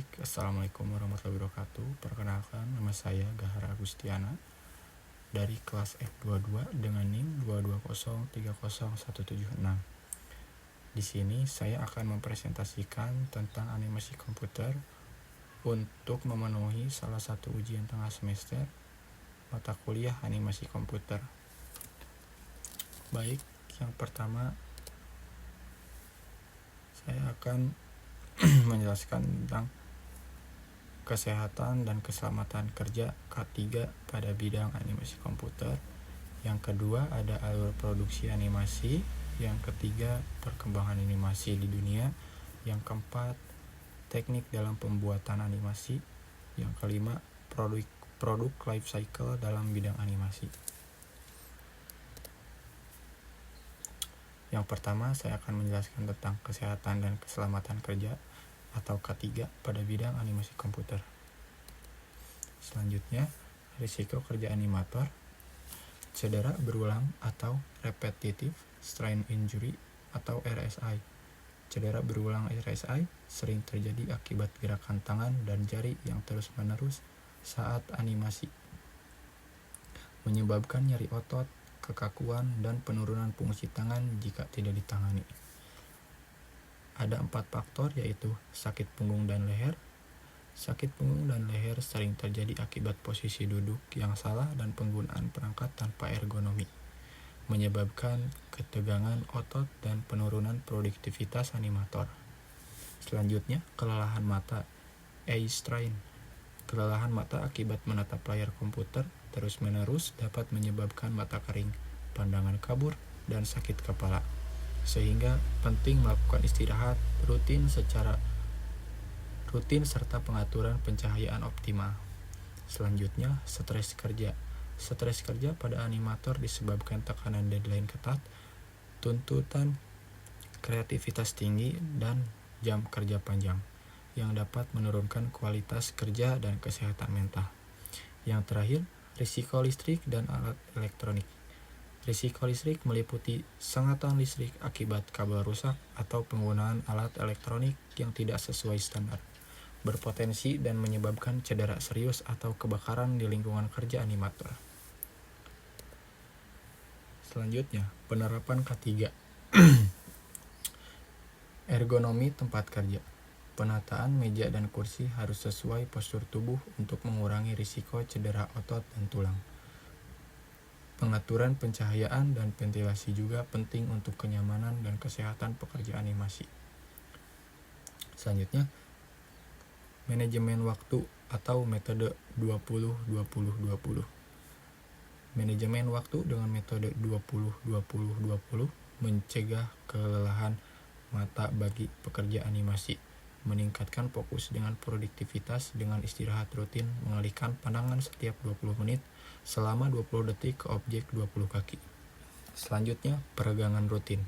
Assalamualaikum warahmatullahi wabarakatuh. Perkenalkan, nama saya Gahara Agustiana dari kelas F22 dengan NIM 220300176. Di sini saya akan mempresentasikan tentang animasi komputer untuk memenuhi salah satu ujian tengah semester mata kuliah animasi komputer. Baik, yang pertama saya akan menjelaskan tentang kesehatan dan keselamatan kerja K3 pada bidang animasi komputer. Yang kedua ada alur produksi animasi. Yang ketiga perkembangan animasi di dunia. Yang keempat teknik dalam pembuatan animasi. Yang kelima produk life cycle dalam bidang animasi. Yang pertama saya akan menjelaskan tentang kesehatan dan keselamatan kerja atau K3 pada bidang animasi komputer. Selanjutnya, risiko kerja animator, cedera berulang atau repetitive strain injury atau RSI. Cedera berulang RSI sering terjadi akibat gerakan tangan dan jari yang terus-menerus saat animasi, menyebabkan nyeri otot, kekakuan, dan penurunan fungsi tangan jika tidak ditangani. Ada 4 faktor, yaitu sakit punggung dan leher. Sakit punggung dan leher sering terjadi akibat posisi duduk yang salah dan penggunaan perangkat tanpa ergonomi, menyebabkan ketegangan otot dan penurunan produktivitas animator. Selanjutnya, kelelahan mata, eye strain. Kelelahan mata akibat menatap layar komputer terus-menerus dapat menyebabkan mata kering, pandangan kabur, dan sakit kepala. Sehingga penting melakukan istirahat rutin serta pengaturan pencahayaan optimal. Selanjutnya, stres kerja. Stres kerja pada animator disebabkan tekanan deadline ketat, tuntutan kreativitas tinggi, dan jam kerja panjang yang dapat menurunkan kualitas kerja dan kesehatan mental. Yang terakhir, risiko listrik dan alat elektronik. Risiko listrik meliputi sengatan listrik akibat kabel rusak atau penggunaan alat elektronik yang tidak sesuai standar, berpotensi dan menyebabkan cedera serius atau kebakaran di lingkungan kerja animator. Selanjutnya, penerapan K3. Ergonomi tempat kerja. Penataan meja dan kursi harus sesuai postur tubuh untuk mengurangi risiko cedera otot dan tulang. Pengaturan pencahayaan dan ventilasi juga penting untuk kenyamanan dan kesehatan pekerja animasi. Selanjutnya, manajemen waktu atau metode 20-20-20. Manajemen waktu dengan metode 20-20-20 mencegah kelelahan mata bagi pekerja animasi, meningkatkan fokus dengan produktivitas dengan istirahat rutin, mengalihkan pandangan setiap 20 menit selama 20 detik ke objek 20 kaki. Selanjutnya, peregangan rutin.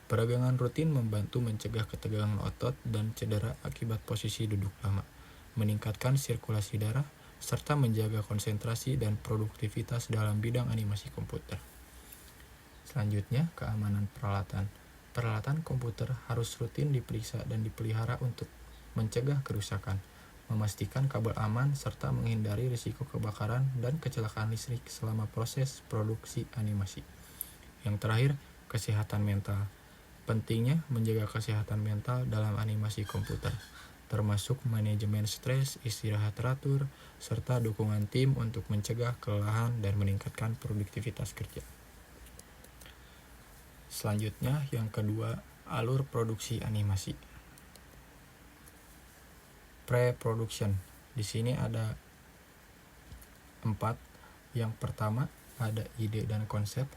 Peregangan rutin membantu mencegah ketegangan otot dan cedera akibat posisi duduk lama, meningkatkan sirkulasi darah, serta menjaga konsentrasi dan produktivitas dalam bidang animasi komputer. Selanjutnya, keamanan peralatan. Peralatan komputer harus rutin diperiksa dan dipelihara untuk mencegah kerusakan, memastikan kabel aman, serta menghindari risiko kebakaran dan kecelakaan listrik selama proses produksi animasi. Yang terakhir, kesehatan mental. Pentingnya menjaga kesehatan mental dalam animasi komputer, termasuk manajemen stres, istirahat teratur, serta dukungan tim untuk mencegah kelelahan dan meningkatkan produktivitas kerja. Selanjutnya, yang kedua, alur produksi animasi. Pre-production. Di sini ada 4. Yang pertama, ada ide dan konsep.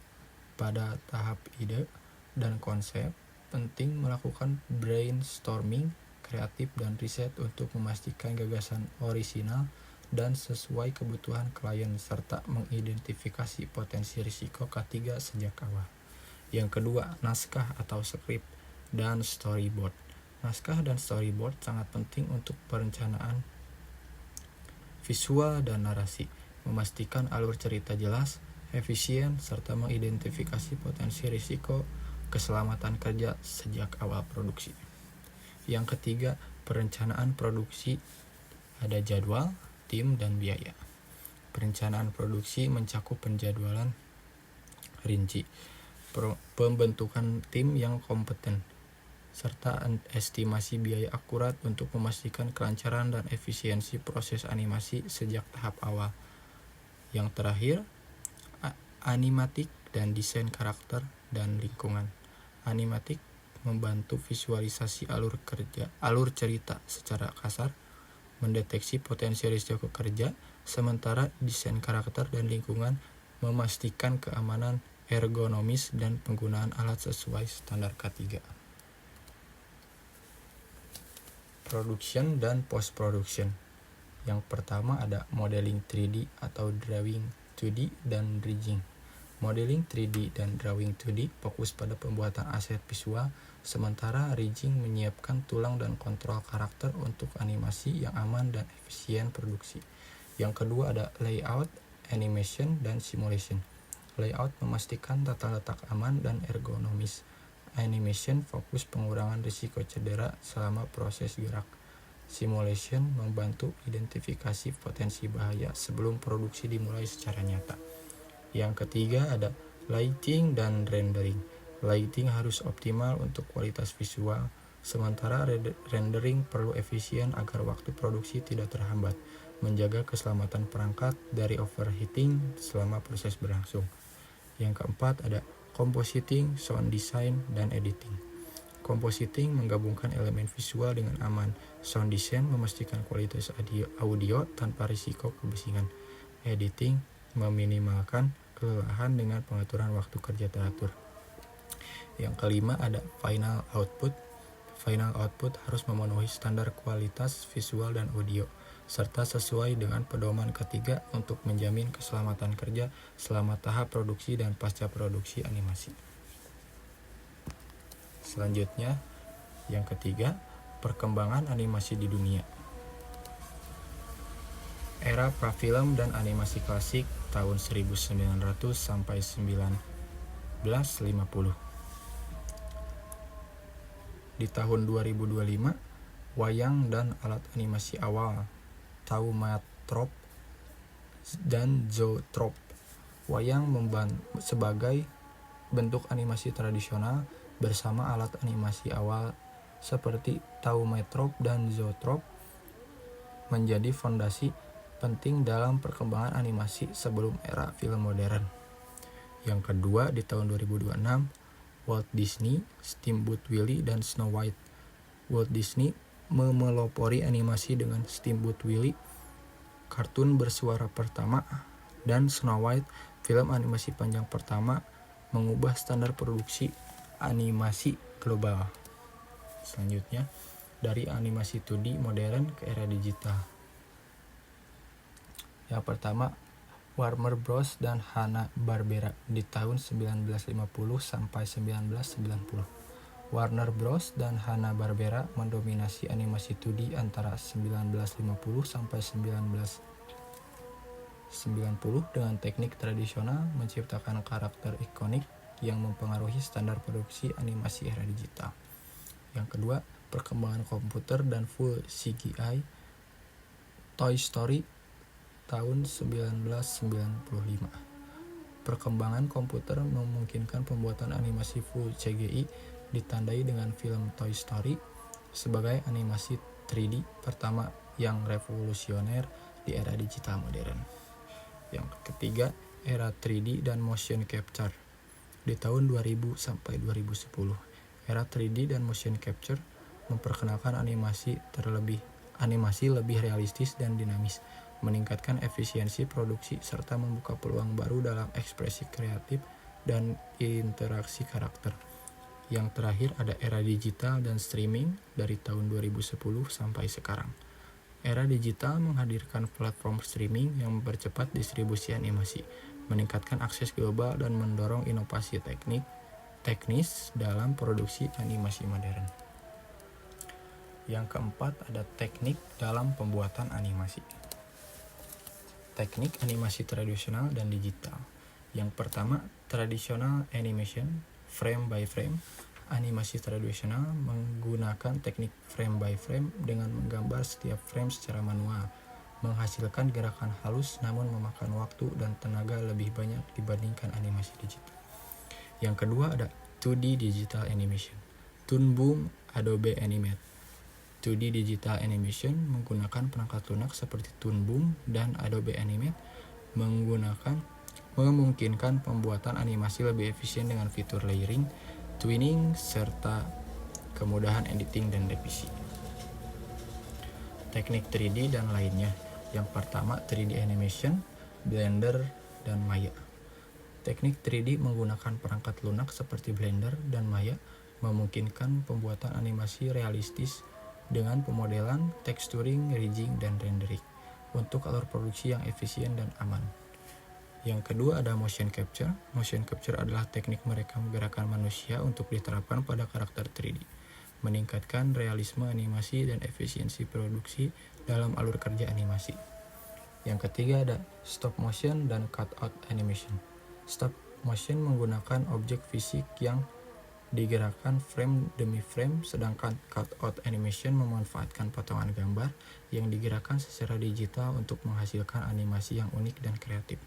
Pada tahap ide dan konsep, penting melakukan brainstorming kreatif dan riset untuk memastikan gagasan orisinal dan sesuai kebutuhan klien serta mengidentifikasi potensi risiko K3 sejak awal. Yang kedua, naskah atau skrip dan storyboard. Naskah dan storyboard sangat penting untuk perencanaan visual dan narasi, memastikan alur cerita jelas, efisien, serta mengidentifikasi potensi risiko keselamatan kerja sejak awal produksi. Yang ketiga, perencanaan produksi Ada jadwal, tim, dan biaya. Perencanaan produksi mencakup penjadwalan rinci, pembentukan tim yang kompeten, serta estimasi biaya akurat untuk memastikan kelancaran dan efisiensi proses animasi sejak tahap awal. Yang terakhir, animatik dan desain karakter dan lingkungan. Animatik membantu visualisasi alur cerita secara kasar, mendeteksi potensi risiko kerja, sementara desain karakter dan lingkungan memastikan keamanan ergonomis dan penggunaan alat sesuai standar K3. Production dan post-production. Yang pertama ada modeling 3D atau drawing 2D dan rigging. Modeling 3D dan drawing 2D fokus pada pembuatan aset visual, sementara rigging menyiapkan tulang dan kontrol karakter untuk animasi yang aman dan efisien produksi. Yang kedua ada layout, animation, dan simulation. Layout memastikan tata letak aman dan ergonomis. Animation fokus pengurangan risiko cedera selama proses gerak. Simulation membantu identifikasi potensi bahaya sebelum produksi dimulai secara nyata. Yang ketiga ada lighting dan rendering. Lighting harus optimal untuk kualitas visual, sementara rendering perlu efisien agar waktu produksi tidak terhambat, menjaga keselamatan perangkat dari overheating selama proses berlangsung. Yang keempat ada compositing, sound design, dan editing. Compositing menggabungkan elemen visual dengan aman. Sound design memastikan kualitas audio tanpa risiko kebisingan. Editing meminimalkan kelelahan dengan pengaturan waktu kerja teratur. Yang kelima ada final output. Final output harus memenuhi standar kualitas visual dan audio, serta sesuai dengan pedoman K3 untuk menjamin keselamatan kerja selama tahap produksi dan pasca produksi animasi. Selanjutnya, yang ketiga, perkembangan animasi di dunia. Era prafilm dan animasi klasik tahun 1900 sampai 1950. Di tahun 2025, wayang dan alat animasi awal Thaumatrope dan Zoetrope. Wayang sebagai bentuk animasi tradisional bersama alat animasi awal seperti Thaumatrope dan Zoetrope menjadi fondasi penting dalam perkembangan animasi sebelum era film modern. Yang kedua, di tahun 2026, Walt Disney, Steamboat Willie, dan Snow White. Walt Disney memelopori animasi dengan Steamboat Willie, kartun bersuara pertama, dan Snow White, film animasi panjang pertama, mengubah standar produksi animasi global. Selanjutnya, dari animasi 2D modern ke era digital. Yang pertama, Warner Bros. Dan Hanna-Barbera di tahun 1950 sampai 1990. Warner Bros. Dan Hanna-Barbera mendominasi animasi 2D antara 1950 sampai 1990 dengan teknik tradisional menciptakan karakter ikonik yang mempengaruhi standar produksi animasi era digital. Yang kedua, perkembangan komputer dan full CGI. Toy Story tahun 1995. Perkembangan komputer memungkinkan pembuatan animasi full CGI ditandai dengan film Toy Story sebagai animasi 3D pertama yang revolusioner di era digital modern. Yang ketiga, era 3D dan motion capture. Di tahun 2000 sampai 2010, era 3D dan motion capture memperkenalkan animasi lebih realistis dan dinamis, meningkatkan efisiensi produksi serta membuka peluang baru dalam ekspresi kreatif dan interaksi karakter. Yang terakhir ada era digital dan streaming dari tahun 2010 sampai sekarang. Era digital menghadirkan platform streaming yang mempercepat distribusi animasi, meningkatkan akses global dan mendorong inovasi teknis dalam produksi animasi modern. Yang keempat ada teknik dalam pembuatan animasi. Teknik animasi tradisional dan digital. Yang pertama, traditional animation, frame by frame, Animasi tradisional menggunakan teknik frame by frame dengan menggambar setiap frame secara manual, menghasilkan gerakan halus namun memakan waktu dan tenaga lebih banyak dibandingkan animasi digital. Yang kedua ada 2D Digital Animation. Toon Boom, Adobe Animate. 2D Digital Animation menggunakan perangkat lunak seperti Toon Boom dan Adobe Animate memungkinkan pembuatan animasi lebih efisien dengan fitur layering, twinning, serta kemudahan editing dan revisi. Teknik 3D dan lainnya. Yang pertama 3D animation, Blender, dan Maya. Teknik 3D menggunakan perangkat lunak seperti Blender dan Maya memungkinkan pembuatan animasi realistis dengan pemodelan, texturing, rigging, dan rendering untuk alur produksi yang efisien dan aman. Yang kedua ada motion capture. Motion capture adalah teknik merekam gerakan manusia untuk diterapkan pada karakter 3D, meningkatkan realisme animasi dan efisiensi produksi dalam alur kerja animasi. Yang ketiga ada stop motion dan cutout animation. Stop motion menggunakan objek fisik yang digerakkan frame demi frame, sedangkan cutout animation memanfaatkan potongan gambar yang digerakkan secara digital untuk menghasilkan animasi yang unik dan kreatif.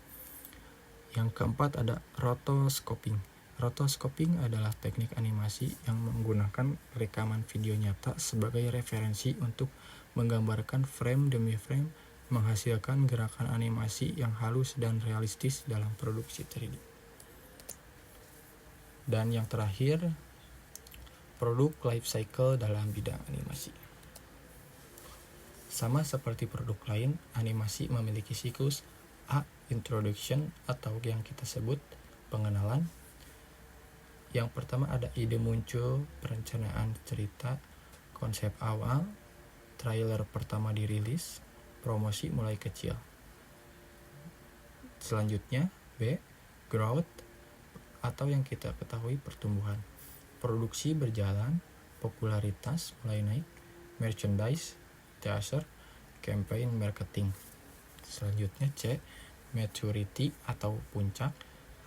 Yang keempat ada rotoscoping. Rotoscoping adalah teknik animasi yang menggunakan rekaman video nyata sebagai referensi untuk menggambarkan frame demi frame, menghasilkan gerakan animasi yang halus dan realistis dalam produksi 3D. Dan yang terakhir, produk life cycle dalam bidang animasi. Sama seperti produk lain, animasi memiliki siklus A. Introduction atau yang kita sebut pengenalan. Yang pertama ada ide muncul, perencanaan cerita, konsep awal, trailer pertama dirilis, promosi mulai kecil. Selanjutnya B. Growth atau yang kita ketahui pertumbuhan. Produksi berjalan, popularitas mulai naik, merchandise, teaser, campaign marketing. Selanjutnya C. Maturity atau puncak,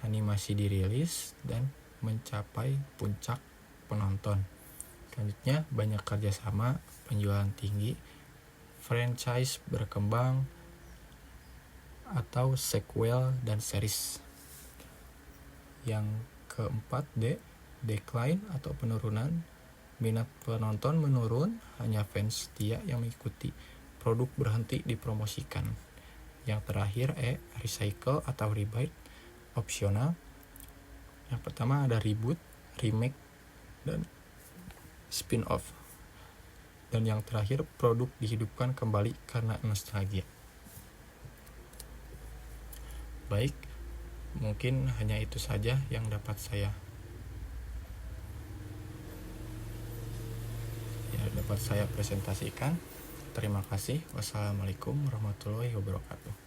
animasi dirilis dan mencapai puncak penonton. Selanjutnya banyak kerjasama, penjualan tinggi, franchise berkembang, atau sequel dan series. Yang keempat D. Decline atau penurunan, minat penonton menurun, hanya fans setia yang mengikuti, produk berhenti dipromosikan. Yang terakhir E. Recycle atau rebite, opsional. Yang pertama ada reboot, remake, dan spin-off. Dan yang terakhir produk dihidupkan kembali karena nostalgia. Baik, mungkin hanya itu saja yang dapat saya presentasikan. Terima kasih. Wassalamualaikum warahmatullahi wabarakatuh.